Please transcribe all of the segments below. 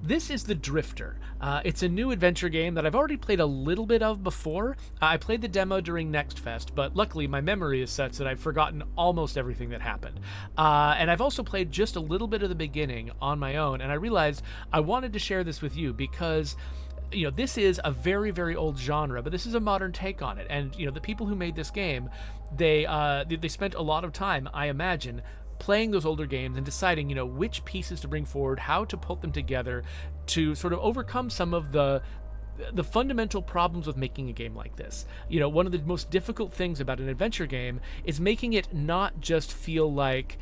This is The Drifter. It's a new adventure game that I've already played a little bit of before. I played the demo during Next Fest, but luckily my memory is such that I've forgotten almost everything that happened. And I've also played just a little bit of the beginning on my own, and I realized I wanted to share this with you because this is a very, very old genre, but this is a modern take on it. And, the people who made this game, they spent a lot of time, I imagine, playing those older games and deciding, which pieces to bring forward, how to put them together to sort of overcome some of the fundamental problems with making a game like this. One of the most difficult things about an adventure game is making it not just feel like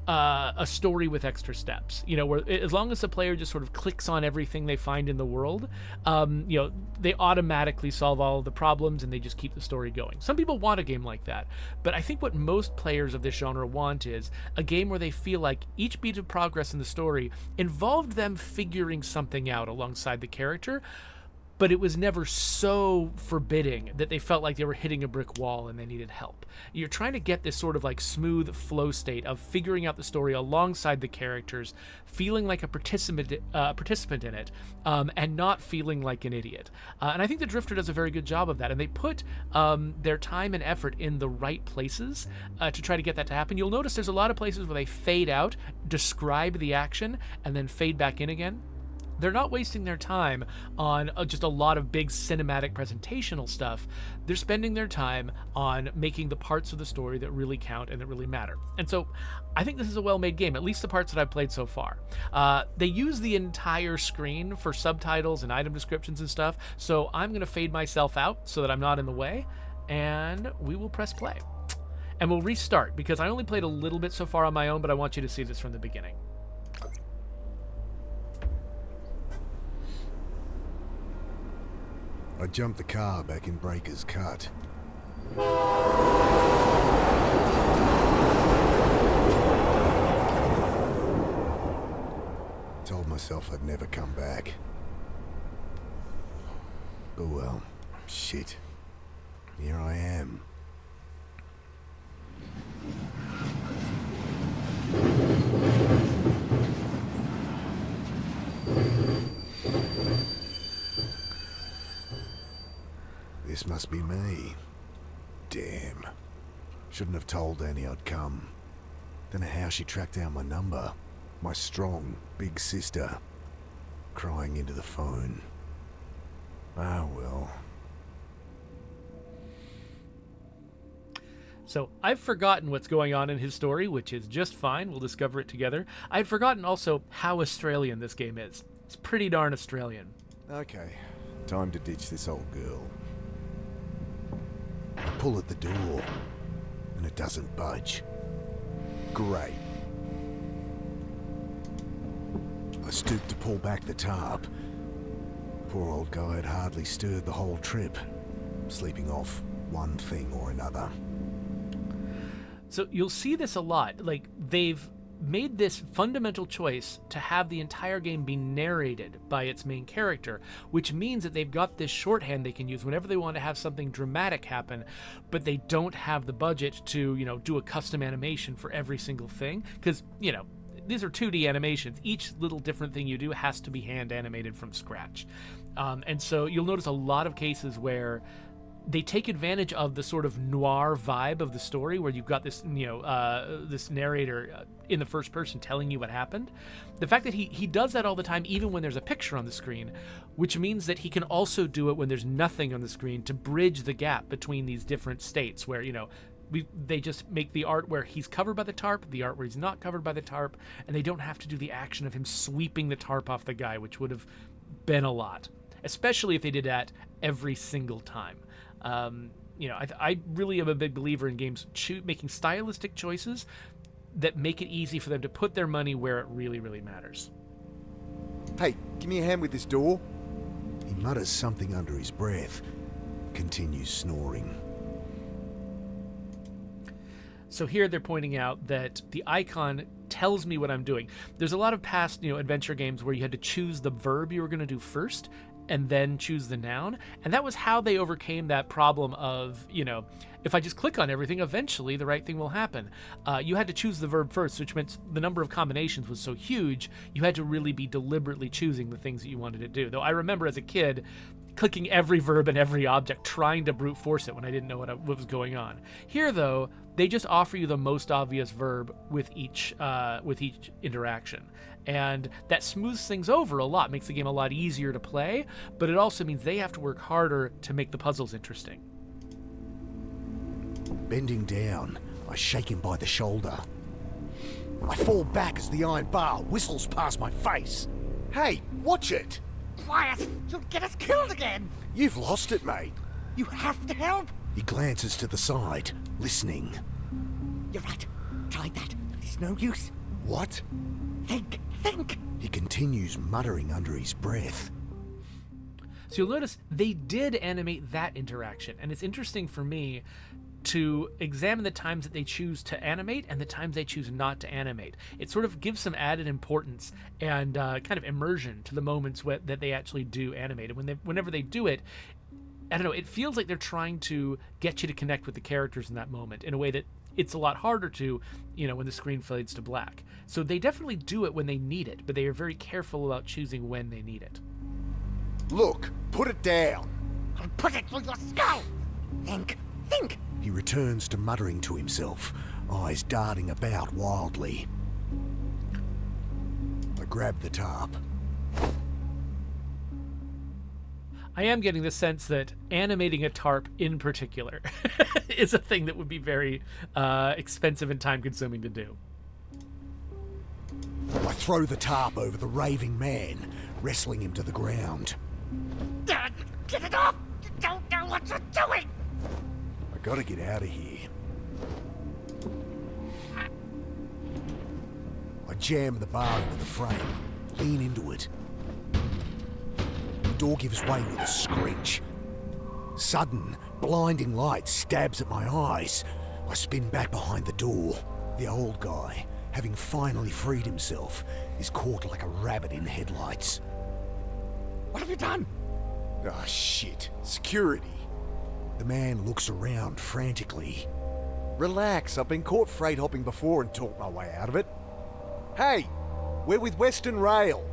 a story with extra steps, where as long as the player just sort of clicks on everything they find in the world, they automatically solve all of the problems and they just keep the story going. Some people want a game like that, but I think what most players of this genre want is a game where they feel like each beat of progress in the story involved them figuring something out alongside the character, but it was never so forbidding that they felt like they were hitting a brick wall and they needed help. You're trying to get this sort of like smooth flow state of figuring out the story alongside the characters, feeling like a participant in it, and not feeling like an idiot. And I think The Drifter does a very good job of that, and they put their time and effort in the right places to try to get that to happen. You'll notice there's a lot of places where they fade out, describe the action, and then fade back in again. They're not wasting their time on just a lot of big cinematic presentational stuff. They're spending their time on making the parts of the story that really count and that really matter. And so I think this is a well-made game, at least the parts that I've played so far. They use the entire screen for subtitles and item descriptions and stuff, so I'm going to fade myself out so that I'm not in the way, and we will press play. And we'll restart, because I only played a little bit so far on my own, but I want you to see this from the beginning. I jumped the car back in Breaker's Cut. Told myself I'd never come back. But well, shit. Here I am. This must be me. Damn. Shouldn't have told Annie I'd come. Don't know how she tracked down my number. My strong, big sister. Crying into the phone. Ah, well. So I've forgotten what's going on in his story, which is just fine. We'll discover it together. I'd forgotten also how Australian this game is. It's pretty darn Australian. Okay, time to ditch this old girl. I pull at the door, and it doesn't budge. Great. I stoop to pull back the tarp. Poor old guy had hardly stirred the whole trip, sleeping off one thing or another. So you'll see this a lot. Like, they've made this fundamental choice to have the entire game be narrated by its main character, which means that they've got this shorthand they can use whenever they want to have something dramatic happen, but they don't have the budget to, do a custom animation for every single thing, because, these are 2D animations. Each little different thing you do has to be hand animated from scratch. And so you'll notice a lot of cases where they take advantage of the sort of noir vibe of the story, where you've got this, this narrator in the first person telling you what happened. The fact that he does that all the time, even when there's a picture on the screen, which means that he can also do it when there's nothing on the screen to bridge the gap between these different states where, they just make the art where he's covered by the tarp, the art where he's not covered by the tarp, and they don't have to do the action of him sweeping the tarp off the guy, which would have been a lot, especially if they did that every single time. I really am a big believer in games making stylistic choices that make it easy for them to put their money where it really, really matters. Hey, give me a hand with this door. He mutters something under his breath, continues snoring. So here they're pointing out that the icon tells me what I'm doing. There's a lot of past, adventure games where you had to choose the verb you were going to do first, and then choose the noun. And that was how they overcame that problem of, if I just click on everything, eventually the right thing will happen. You had to choose the verb first, which meant the number of combinations was so huge, you had to really be deliberately choosing the things that you wanted to do. Though I remember as a kid, clicking every verb and every object, trying to brute force it when I didn't know what was going on. Here, though, they just offer you the most obvious verb with each interaction. And that smooths things over a lot, makes the game a lot easier to play, but it also means they have to work harder to make the puzzles interesting. Bending down, I shake him by the shoulder. I fall back as the iron bar whistles past my face. Hey, watch it! Quiet! You'll get us killed again! You've lost it, mate. You have to help! He glances to the side, listening. You're right. Tried that. It's no use. What? Think! He continues muttering under his breath. So you'll notice they did animate that interaction, and it's interesting for me to examine the times that they choose to animate and the times they choose not to animate. It sort of gives some added importance and kind of immersion to the moments that they actually do animate. And whenever they do it, I don't know, it feels like they're trying to get you to connect with the characters in that moment in a way that it's a lot harder to, when the screen fades to black. So they definitely do it when they need it, but they are very careful about choosing when they need it. Look, put it down. I'll put it through your skull! Think! He returns to muttering to himself, eyes darting about wildly. I grab the tarp. I am getting the sense that animating a tarp in particular is a thing that would be very expensive and time-consuming to do. I throw the tarp over the raving man, wrestling him to the ground. Dad, get it off! You don't know what you're doing! I gotta get out of here. I jam the bar into the frame, lean into it. The door gives way with a screech. Sudden, blinding light stabs at my eyes. I spin back behind the door. The old guy, having finally freed himself, is caught like a rabbit in headlights. What have you done? Ah, shit. Security. The man looks around frantically. Relax, I've been caught freight hopping before and talked my way out of it. Hey, we're with Western Rail.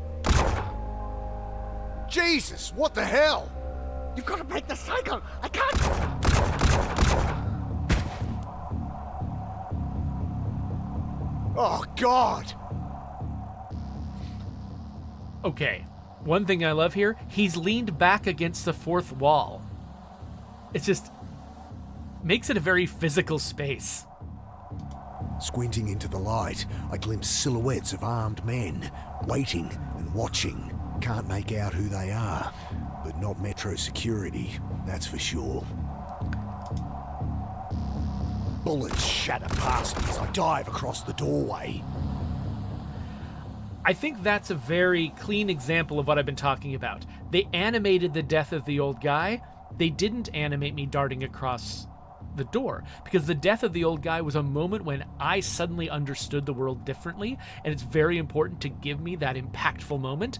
Jesus, what the hell? You've got to break the cycle! I can't... Oh, God! Okay, one thing I love here, he's leaned back against the fourth wall. It just makes it a very physical space. Squinting into the light, I glimpse silhouettes of armed men, waiting and watching. Can't make out who they are, but not Metro security, that's for sure. Bullets shatter past me as I dive across the doorway. I think that's a very clean example of what I've been talking about. They animated the death of the old guy. They didn't animate me darting across the door, because the death of the old guy was a moment when I suddenly understood the world differently, and it's very important to give me that impactful moment.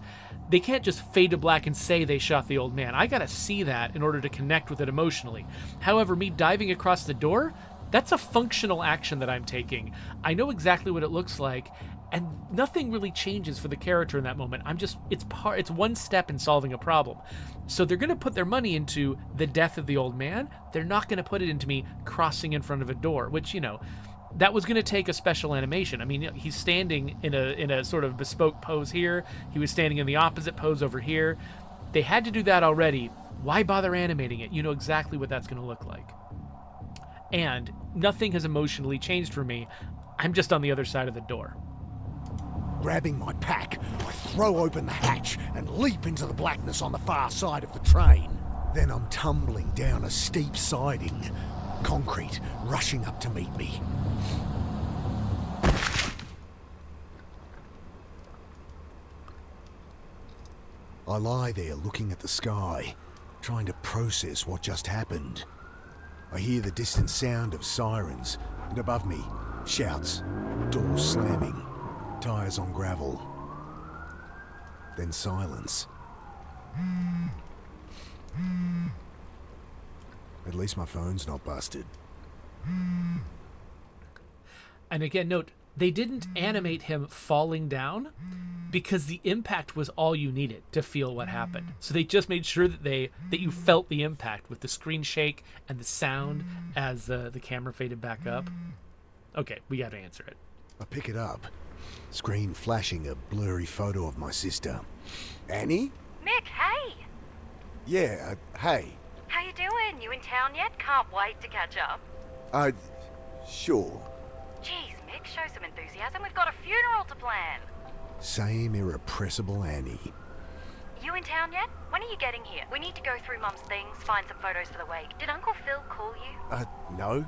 They can't just fade to black and say they shot the old man. I gotta see that in order to connect with it emotionally. However, me diving across the door, that's a functional action that I'm taking. I know exactly what it looks like, and nothing really changes for the character in that moment. It's one step in solving a problem. So they're going to put their money into the death of the old man. They're not going to put it into me crossing in front of a door, which, that was going to take a special animation. I mean, he's standing in a sort of bespoke pose here. He was standing in the opposite pose over here. They had to do that already. Why bother animating it? You know exactly what that's going to look like. And nothing has emotionally changed for me. I'm just on the other side of the door. Grabbing my pack, I throw open the hatch and leap into the blackness on the far side of the train. Then I'm tumbling down a steep siding, concrete rushing up to meet me. I lie there looking at the sky, trying to process what just happened. I hear the distant sound of sirens, and above me, shouts, doors slamming, tires on gravel. Then silence. At least my phone's not busted. And again, note, they didn't animate him falling down because the impact was all you needed to feel what happened. So they just made sure that you felt the impact with the screen shake and the sound as the camera faded back up. Okay, we got to answer it. I pick it up. Screen flashing a blurry photo of my sister. Annie? Mick, hey! Yeah, hey. How you doing? You in town yet? Can't wait to catch up. Sure. Jeez, Mick, show some enthusiasm. We've got a funeral to plan. Same irrepressible Annie. You in town yet? When are you getting here? We need to go through Mum's things, find some photos for the wake. Did Uncle Phil call you? No.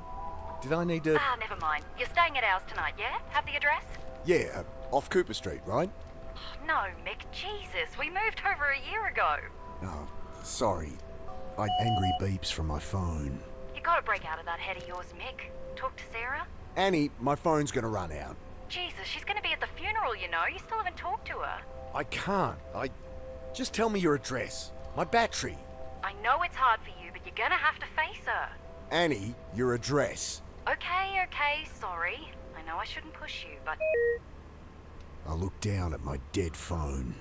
Did I need to... Ah, never mind. You're staying at ours tonight, yeah? Have the address? Yeah, off Cooper Street, right? No, Mick, Jesus. We moved over a year ago. Oh, sorry. I angry beeps from my phone. You gotta break out of that head of yours, Mick. Talk to Sarah? Annie, my phone's gonna run out. Jesus, she's gonna be at the funeral, you know. You still haven't talked to her. I can't. Just tell me your address. My battery. I know it's hard for you, but you're gonna have to face her. Annie, your address. Okay, sorry. I know I shouldn't push you, but... I look down at my dead phone.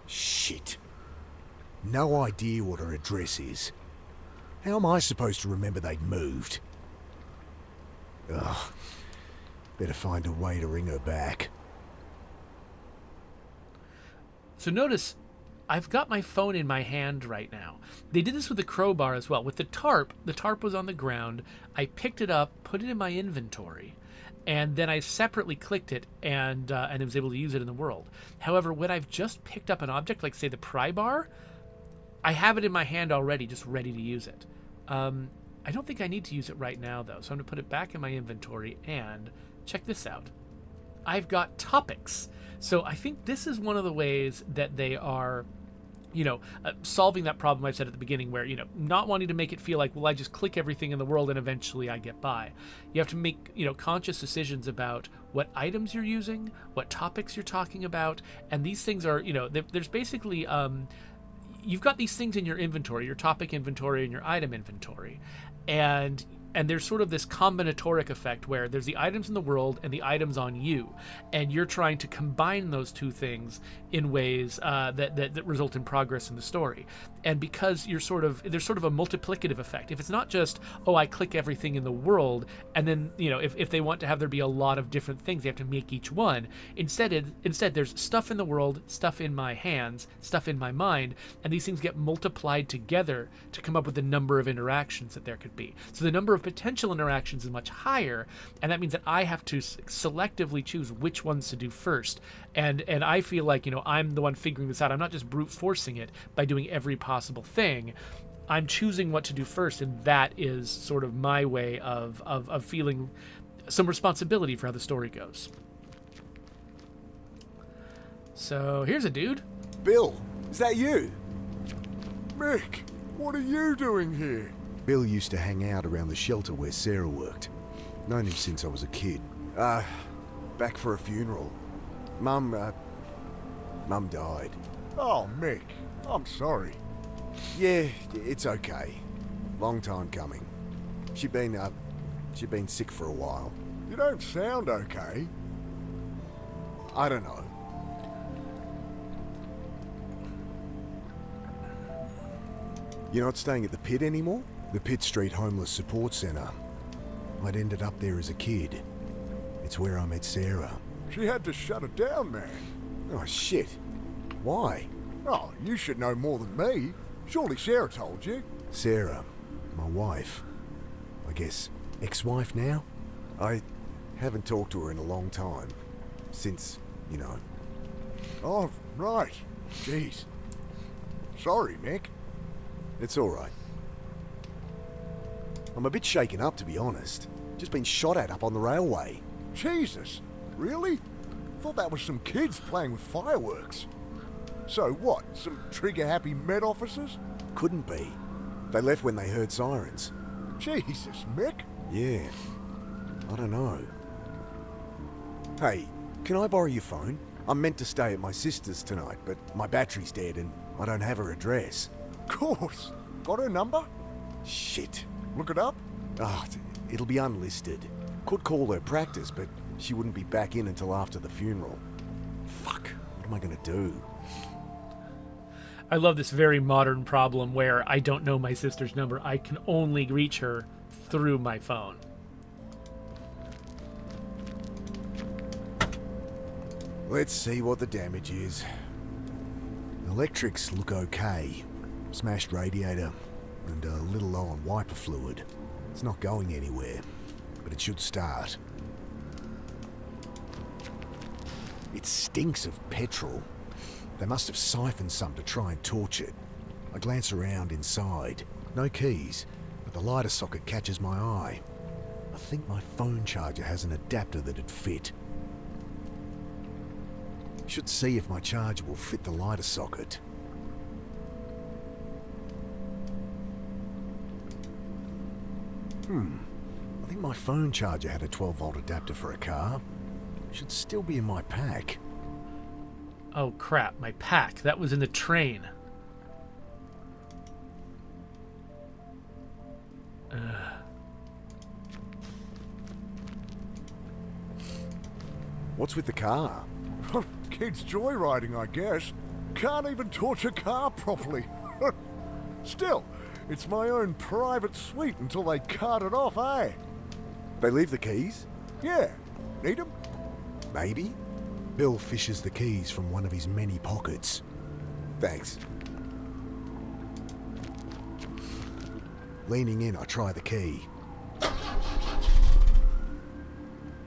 Shit. No idea what her address is. How am I supposed to remember they'd moved? Ugh. Better find a way to ring her back. So notice, I've got my phone in my hand right now. They did this with the crowbar as well. With the tarp was on the ground. I picked it up, put it in my inventory, and then I separately clicked it and was able to use it in the world. However, when I've just picked up an object, like say the pry bar, I have it in my hand already, just ready to use it. I don't think I need to use it right now, though, so I'm going to put it back in my inventory, and check this out. I've got topics. So I think this is one of the ways that they are, solving that problem I said at the beginning where, not wanting to make it feel like, well, I just click everything in the world and eventually I get by. You have to make, conscious decisions about what items you're using, what topics you're talking about, and these things are, there's basically... you've got these things in your inventory, your topic inventory and your item inventory, and there's sort of this combinatoric effect where there's the items in the world and the items on you, and you're trying to combine those two things in ways that result in progress in the story. And because there's sort of a multiplicative effect. If it's not just, oh, I click everything in the world, and then, if they want to have there be a lot of different things, they have to make each one. Instead, there's stuff in the world, stuff in my hands, stuff in my mind, and these things get multiplied together to come up with the number of interactions that there could be. So the number of potential interactions is much higher, and that means that I have to selectively choose which ones to do first. And I feel like, I'm the one figuring this out. I'm not just brute forcing it by doing every possible thing. I'm choosing what to do first, and that is sort of my way of feeling some responsibility for how the story goes. So here's a dude. Bill, is that you? Mick, what are you doing here? Bill used to hang out around the shelter where Sarah worked. Known him since I was a kid. Back for a funeral. Mum died. Oh, Mick, I'm sorry. Yeah, it's okay. Long time coming. She'd been sick for a while. You don't sound okay. I don't know. You're not staying at the Pit anymore? The Pitt Street Homeless Support Centre. I'd ended up there as a kid. It's where I met Sarah. She had to shut it down, man. Oh, shit. Why? Oh, you should know more than me. Surely Sarah told you. Sarah, my wife. I guess ex-wife now? I haven't talked to her in a long time. Since, Oh, right. Jeez. Sorry, Mick. It's all right. I'm a bit shaken up, to be honest. Just been shot at up on the railway. Jesus. Really? Thought that was some kids playing with fireworks. So what, some trigger-happy Met officers? Couldn't be. They left when they heard sirens. Jesus, Mick. Yeah. I don't know. Hey, can I borrow your phone? I'm meant to stay at my sister's tonight, but my battery's dead and I don't have her address. Course. Got her number? Shit. Look it up? Ah, it'll be unlisted. Could call her practice, but she wouldn't be back in until after the funeral. Fuck. What am I gonna do? I love this very modern problem where I don't know my sister's number. I can only reach her through my phone. Let's see what the damage is. Electrics look okay. Smashed radiator and a little low on wiper fluid. It's not going anywhere, but it should start. It stinks of petrol. They must have siphoned some to try and torch it. I glance around inside. No keys, but the lighter socket catches my eye. I think my phone charger has an adapter that'd fit. Should see if my charger will fit the lighter socket. I think my phone charger had a 12-volt adapter for a car. Should still be in my pack. Oh crap, my pack. That was in the train. What's with the car? Kids joyriding, I guess. Can't even torch a car properly. Still, it's my own private suite until they cart it off, eh? They leave the keys? Yeah. Need 'em? Maybe. Bill fishes the keys from one of his many pockets. Thanks. Leaning in, I try the key.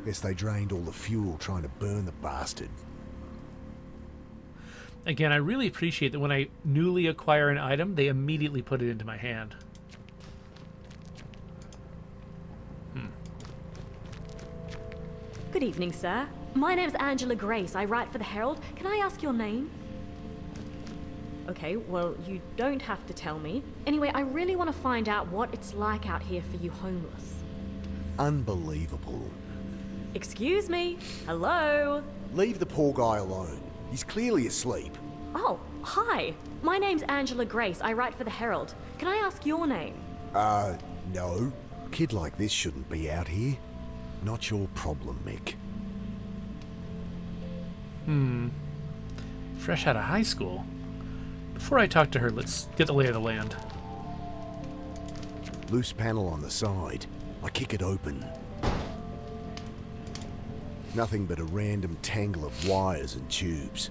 Guess they drained all the fuel trying to burn the bastard. Again, I really appreciate that when I newly acquire an item, they immediately put it into my hand. Good evening, sir. My name's Angela Grace. I write for the Herald. Can I ask your name? Okay, well, you don't have to tell me. Anyway, I really want to find out what it's like out here for you homeless. Unbelievable. Excuse me? Hello? Leave the poor guy alone. He's clearly asleep. Oh, hi. My name's Angela Grace. I write for the Herald. Can I ask your name? No. Kid like this shouldn't be out here. Not your problem, Mick. Fresh out of high school. Before I talk to her, let's get the lay of the land. Loose panel on the side. I kick it open. Nothing but a random tangle of wires and tubes.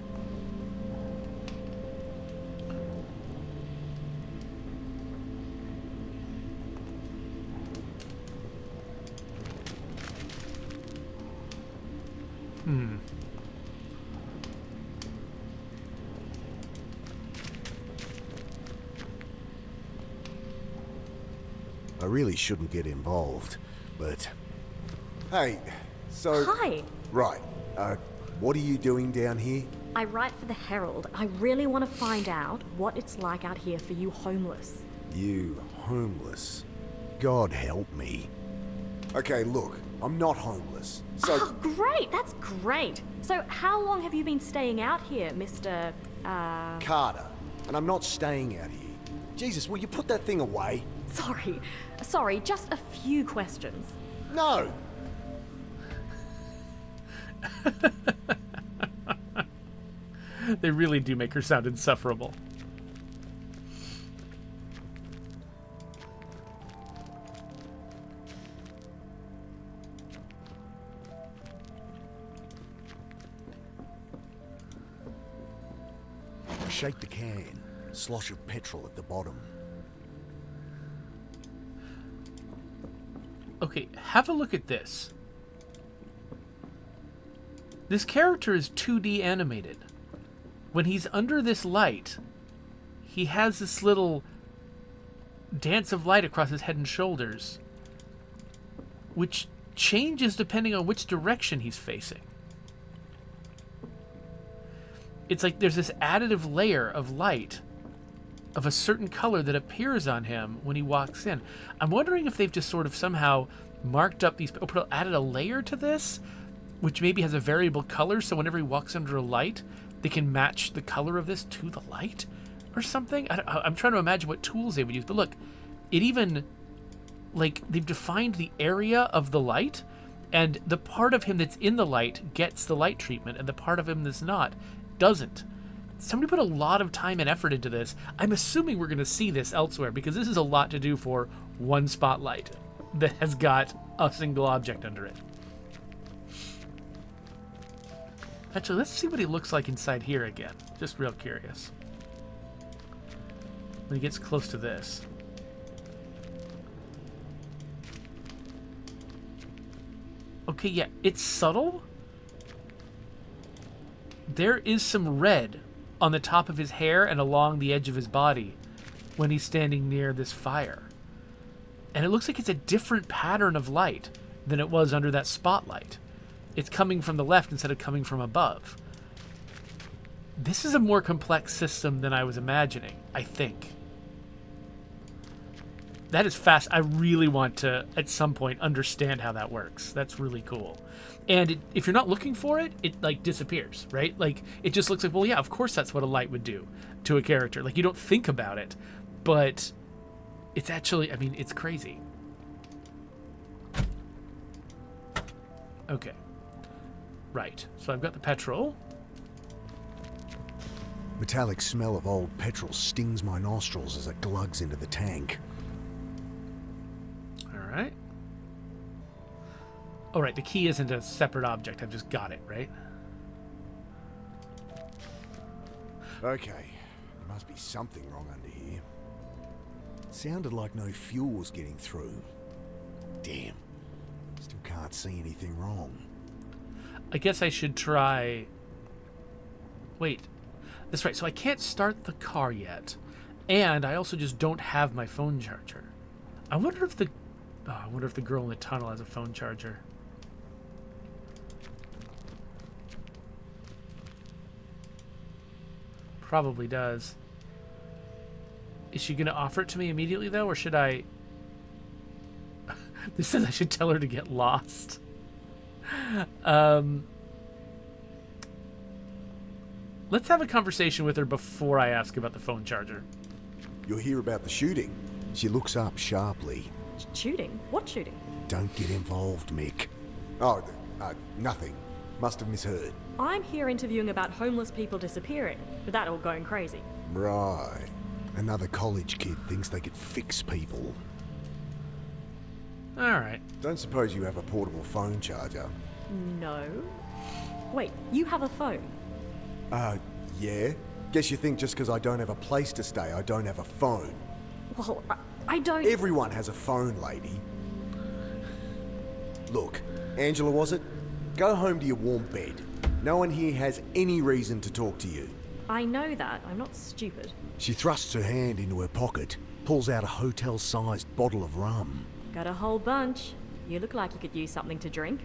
I really shouldn't get involved, but... Hey, so... Hi. Right, what are you doing down here? I write for the Herald. I really want to find out what it's like out here for you homeless. You homeless? God help me. Okay, look, I'm not homeless, so... Oh, great. That's great. So how long have you been staying out here, Mr. Carter, and I'm not staying out here. Jesus, will you put that thing away? Sorry, just a few questions. No! They really do make her sound insufferable. I shake the can, slosh of petrol at the bottom. Okay, have a look at this. This character is 2D animated. When he's under this light, he has this little dance of light across his head and shoulders, which changes depending on which direction he's facing. It's like there's this additive layer of light of a certain color that appears on him when he walks in. I'm wondering if they've just sort of somehow marked up these, added a layer to this, which maybe has a variable color, so whenever he walks under a light, they can match the color of this to the light. or something. I'm trying to imagine what tools they would use. But look, it even, like, they've defined the area of the light, and the part of him that's in the light gets the light treatment, and the part of him that's not doesn't. Somebody put a lot of time and effort into this. I'm assuming we're going to see this elsewhere, because this is a lot to do for one spotlight that has got a single object under it. Actually, let's see what he looks like inside here again. Just real curious. When he gets close to this. Okay, yeah, it's subtle. There is some red on the top of his hair and along the edge of his body when he's standing near this fire. And it looks like it's a different pattern of light than it was under that spotlight. It's coming from the left instead of coming from above. This is a more complex system than I was imagining, I think. That is fast. I really want to, at some point, understand how that works. That's really cool. And if you're not looking for it, it, like, disappears, right? Like, it just looks like, well, yeah, of course that's what a light would do to a character. Like, you don't think about it, but it's actually, I mean, it's crazy. Okay. Right. So I've got the petrol. Metallic smell of old petrol stings my nostrils as it glugs into the tank. All right. Oh, right. The key isn't a separate object. I've just got it, right? Okay. There must be something wrong under here. It sounded like no fuel was getting through. Damn. Still can't see anything wrong. I guess I should try... Wait. That's right. So I can't start the car yet. And I also just don't have my phone charger. I wonder if the... Oh, I wonder if the girl in the tunnel has a phone charger. Probably does. Is she going to offer it to me immediately, though? Or should I... This says I should tell her to get lost. Let's have a conversation with her before I ask about the phone charger. You'll hear about the shooting. She looks up sharply. Shooting? What shooting? Don't get involved, Mick. Oh, nothing. Must have misheard. I'm here interviewing about homeless people disappearing, with that all going crazy. Right. Another college kid thinks they could fix people. All right. Don't suppose you have a portable phone charger? No. Wait, you have a phone? Yeah? Guess you think just because I don't have a place to stay, I don't have a phone. Well, I don't... Everyone has a phone, lady. Look, Angela, was it? Go home to your warm bed. No one here has any reason to talk to you. I know that. I'm not stupid. She thrusts her hand into her pocket, pulls out a hotel-sized bottle of rum. Got a whole bunch. You look like you could use something to drink.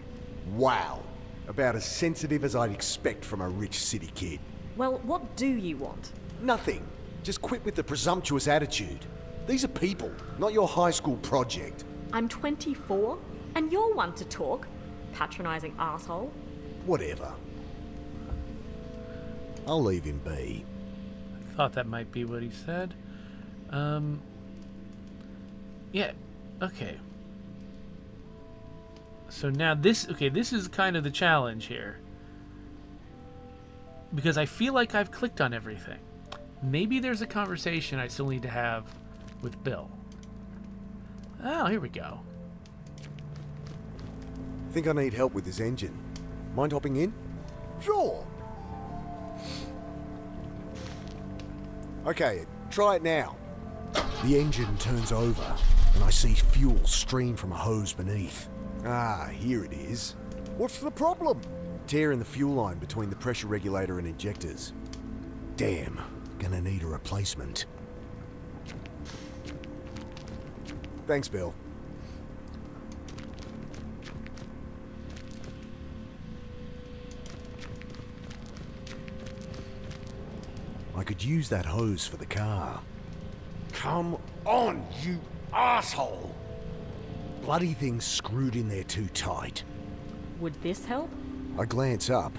Wow. About as sensitive as I'd expect from a rich city kid. Well, what do you want? Nothing. Just quit with the presumptuous attitude. These are people, not your high school project. I'm 24, and you're one to talk. Patronizing asshole. Whatever. I'll leave him be. I thought that might be what he said. Yeah, okay. So now this is kind of the challenge here. Because I feel like I've clicked on everything. Maybe there's a conversation I still need to have with Bill. Oh, here we go. Think I need help with this engine. Mind hopping in? Sure. Okay, try it now. The engine turns over, and I see fuel stream from a hose beneath. Ah, here it is. What's the problem? Tear in the fuel line between the pressure regulator and injectors. Damn, gonna need a replacement. Thanks, Bill. I could use that hose for the car. Come on, you asshole! Bloody thing's screwed in there too tight. Would this help? I glance up.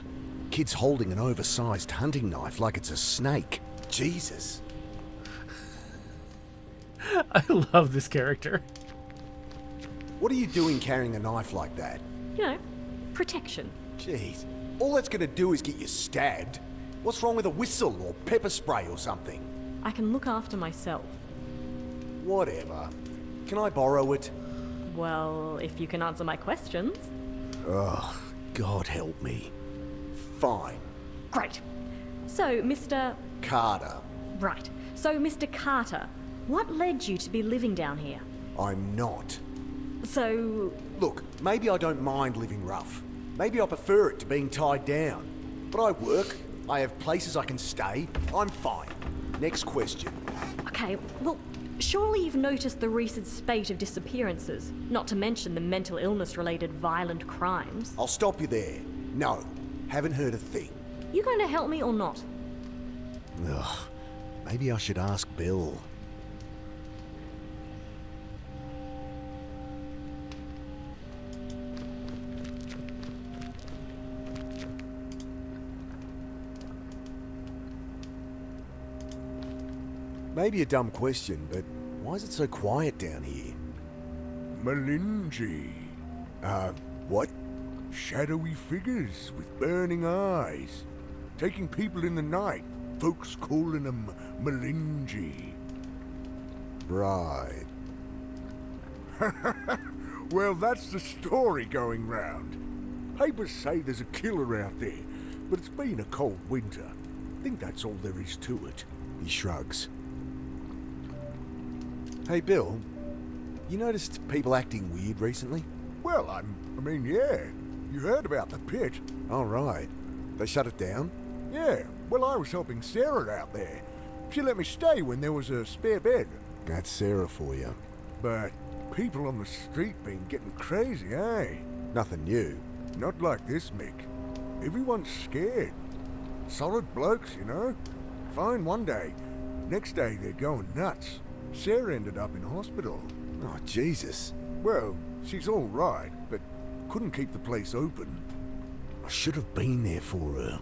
Kid's holding an oversized hunting knife like it's a snake. Jesus. I love this character. What are you doing carrying a knife like that? You know, protection. Jeez, all that's gonna do is get you stabbed. What's wrong with a whistle or pepper spray or something? I can look after myself. Whatever. Can I borrow it? Well, if you can answer my questions. Ugh, God help me. Fine. Great. So, Mr. Carter. Right. So, Mr. Carter, what led you to be living down here? I'm not. So, Look, maybe I don't mind living rough. Maybe I prefer it to being tied down. But I work, I have places I can stay, I'm fine. Next question. okay, well, surely you've noticed the recent spate of disappearances, not to mention the mental illness-related violent crimes. I'll stop you there. No, haven't heard a thing. You going to help me or not? Ugh. Maybe I should ask Bill. Maybe a dumb question, but why is it so quiet down here? Malinji. What? Shadowy figures with burning eyes. Taking people in the night. Folks calling them Malinji. Right. Well, that's the story going round. Papers say there's a killer out there, but it's been a cold winter. I think that's all there is to it. He shrugs. Hey, Bill. You noticed people acting weird recently? Well, I mean, yeah. You heard about the pit. All right. They shut it down? Yeah, well, I was helping Sarah out there. She let me stay when there was a spare bed. That's Sarah for you. But people on the street been getting crazy, eh? Nothing new. Not like this, Mick. Everyone's scared. Solid blokes, you know? Fine one day. Next day, they're going nuts. Sarah ended up in hospital. Oh, Jesus. Well, she's all right, but couldn't keep the place open. I should have been there for her.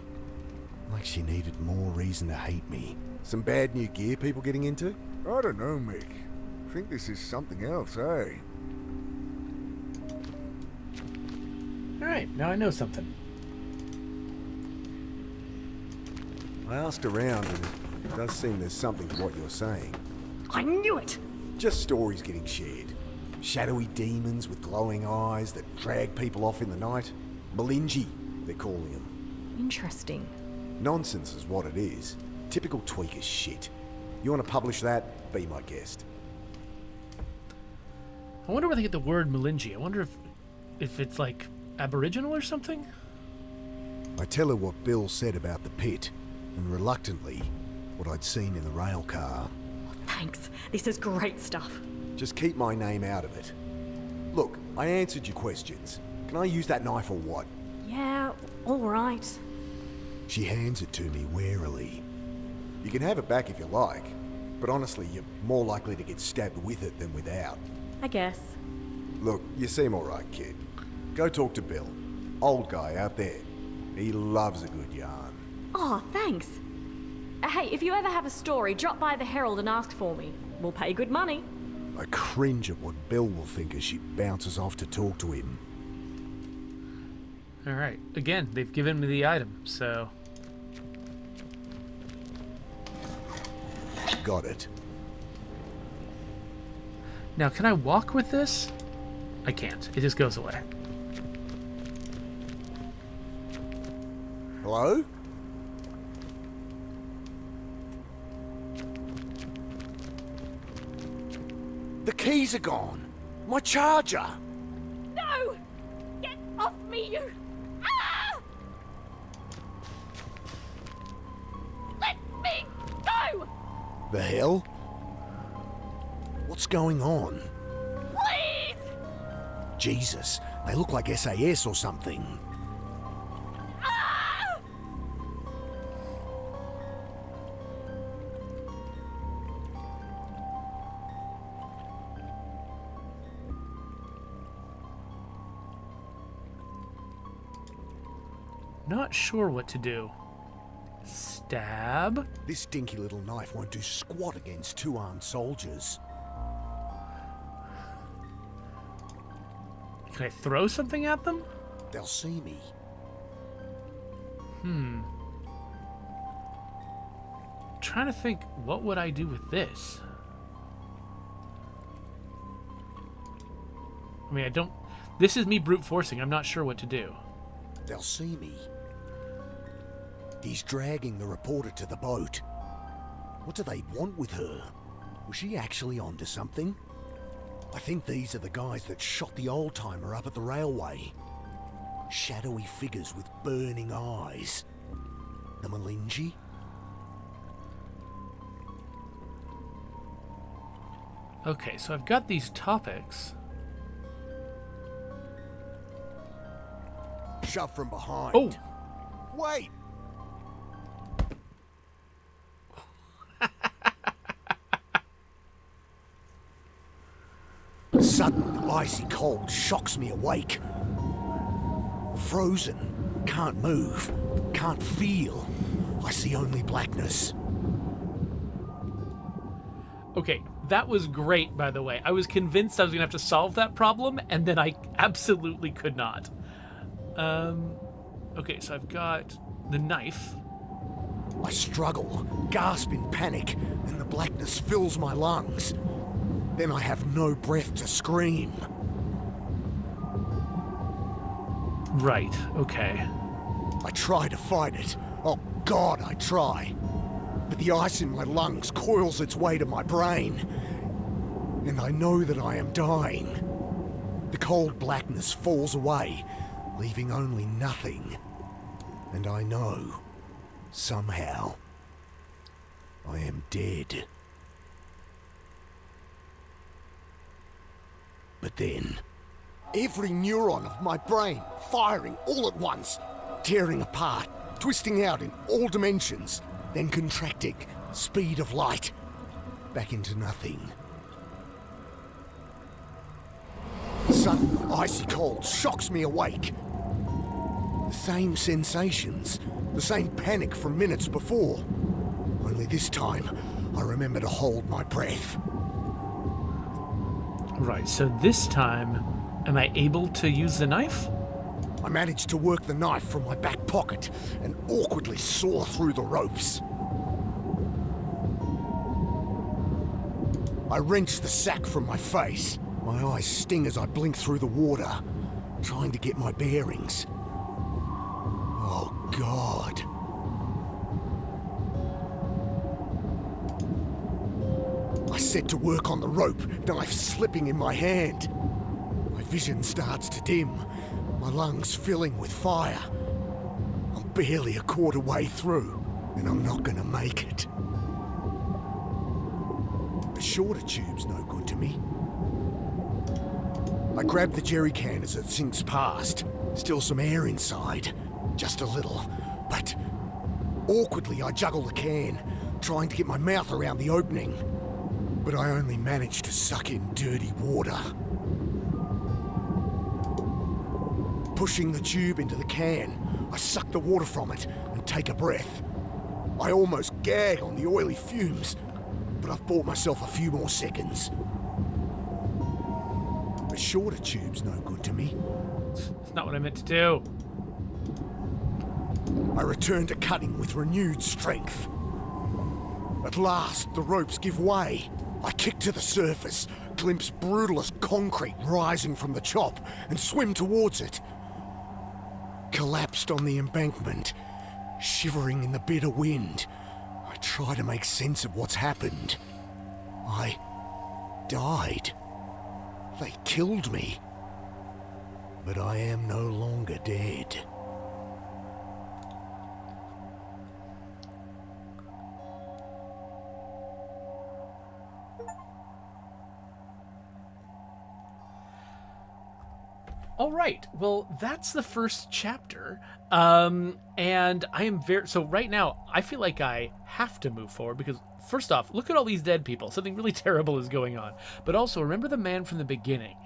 Like she needed more reason to hate me. Some bad new gear people getting into? I don't know, Mick. I think this is something else, eh? Alright, now I know something. I asked around and it does seem there's something to what you're saying. I knew it! Just stories getting shared. Shadowy demons with glowing eyes that drag people off in the night. Malinji, they're calling them. Interesting. Nonsense is what it is. Typical tweaker shit. You want to publish that? Be my guest. I wonder where they get the word Malinji. I wonder if it's like Aboriginal or something? I tell her what Bill said about the pit, and reluctantly, what I'd seen in the rail car. Thanks. This is great stuff. Just keep my name out of it. Look, I answered your questions. Can I use that knife or what? Yeah, all right. She hands it to me warily. You can have it back if you like, but honestly, you're more likely to get stabbed with it than without. I guess. Look, you seem alright, kid. Go talk to Bill. Old guy out there. He loves a good yarn. Oh, thanks. Hey, if you ever have a story, drop by the Herald and ask for me. We'll pay good money. I cringe at what Bill will think as she bounces off to talk to him. Alright, again, they've given me the item, so... Got it. Now, can I walk with this? I can't. It just goes away. Hello? The keys are gone. My charger. No! Get off me, you... Ah! Let me go! The hell? What's going on? Please! Jesus, they look like SAS or something. Ah! Not sure what to do. Stab? This dinky little knife won't do squat against two armed soldiers. Can I throw something at them? They'll see me. Trying to think, what would I do with this? I mean, I don't... This is me brute forcing. I'm not sure what to do. They'll see me. He's dragging the reporter to the boat. What do they want with her? Was she actually onto something? I think these are the guys that shot the old-timer up at the railway. Shadowy figures with burning eyes. The Malinji? Okay, so I've got these topics. Shove from behind. Oh! Wait! Sudden icy cold shocks me awake. Frozen. Can't move. Can't feel. I see only blackness. Okay, that was great, by the way. I was convinced I was going to have to solve that problem, and then I absolutely could not. Okay, so I've got the knife. I struggle, gasp in panic, and the blackness fills my lungs. Then I have no breath to scream. Right, okay. I try to fight it. Oh God, I try. But the ice in my lungs coils its way to my brain. And I know that I am dying. The cold blackness falls away, leaving only nothing. And I know, somehow, I am dead. But then, every neuron of my brain firing all at once, tearing apart, twisting out in all dimensions, then contracting, speed of light, back into nothing. Sudden icy cold shocks me awake. The same sensations, the same panic from minutes before. Only this time, I remember to hold my breath. Right, so this time, am I able to use the knife? I managed to work the knife from my back pocket and awkwardly saw through the ropes. I wrench the sack from my face. My eyes sting as I blink through the water, trying to get my bearings. Oh, God. I set to work on the rope, knife slipping in my hand. My vision starts to dim, my lungs filling with fire. I'm barely a quarter way through, and I'm not gonna make it. The shorter tube's no good to me. I grab the jerry can as it sinks past. Still some air inside. Just a little, but awkwardly I juggle the can, trying to get my mouth around the opening. But I only manage to suck in dirty water. Pushing the tube into the can, I suck the water from it and take a breath. I almost gag on the oily fumes, but I've bought myself a few more seconds. The shorter tube's no good to me. It's not what I meant to do. I return to cutting with renewed strength. At last, the ropes give way. I kick to the surface, glimpse brutalist concrete rising from the chop, and swim towards it. Collapsed on the embankment, shivering in the bitter wind, I try to make sense of what's happened. I died. They killed me. But I am no longer dead. All right. Well, that's the first chapter. And I am so right now, I feel like I have to move forward because first off, look at all these dead people. Something really terrible is going on. But also remember the man from the beginning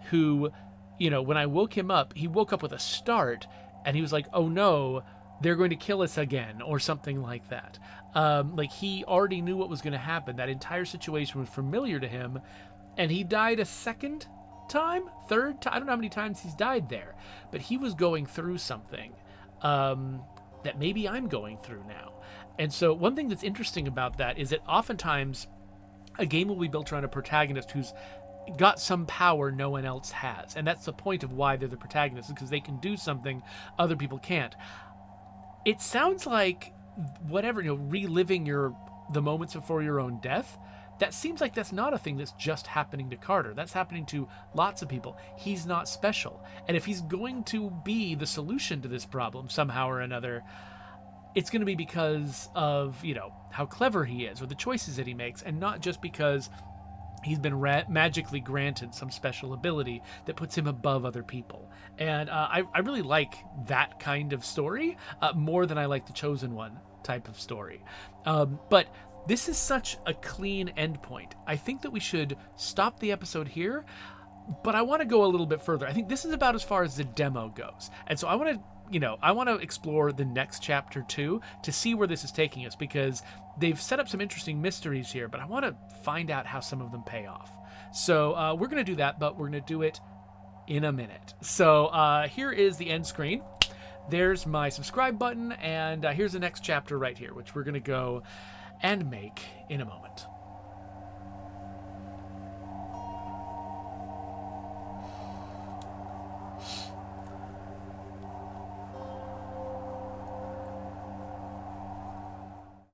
who, when I woke him up, he woke up with a start and he was like, oh no, they're going to kill us again or something like that. Like he already knew what was going to happen. That entire situation was familiar to him and he died a second third time. I don't know how many times he's died there, but he was going through something that maybe I'm going through now. And so one thing that's interesting about that is that oftentimes a game will be built around a protagonist who's got some power no one else has. And that's the point of why they're the protagonist, because they can do something other people can't. It sounds like whatever, reliving the moments before your own death, that seems like that's not a thing that's just happening to Carter. That's happening to lots of people. He's not special. And if he's going to be the solution to this problem somehow or another, it's going to be because of, how clever he is or the choices that he makes, and not just because he's been magically granted some special ability that puts him above other people. And I really like that kind of story more than I like the Chosen One type of story. But this is such a clean endpoint. I think that we should stop the episode here, but I want to go a little bit further. I think this is about as far as the demo goes. And so I want to explore the next chapter too, to see where this is taking us, because they've set up some interesting mysteries here, but I want to find out how some of them pay off. So we're going to do that, but we're going to do it in a minute. So here is the end screen. There's my subscribe button, and here's the next chapter right here, which we're going to go and make in a moment.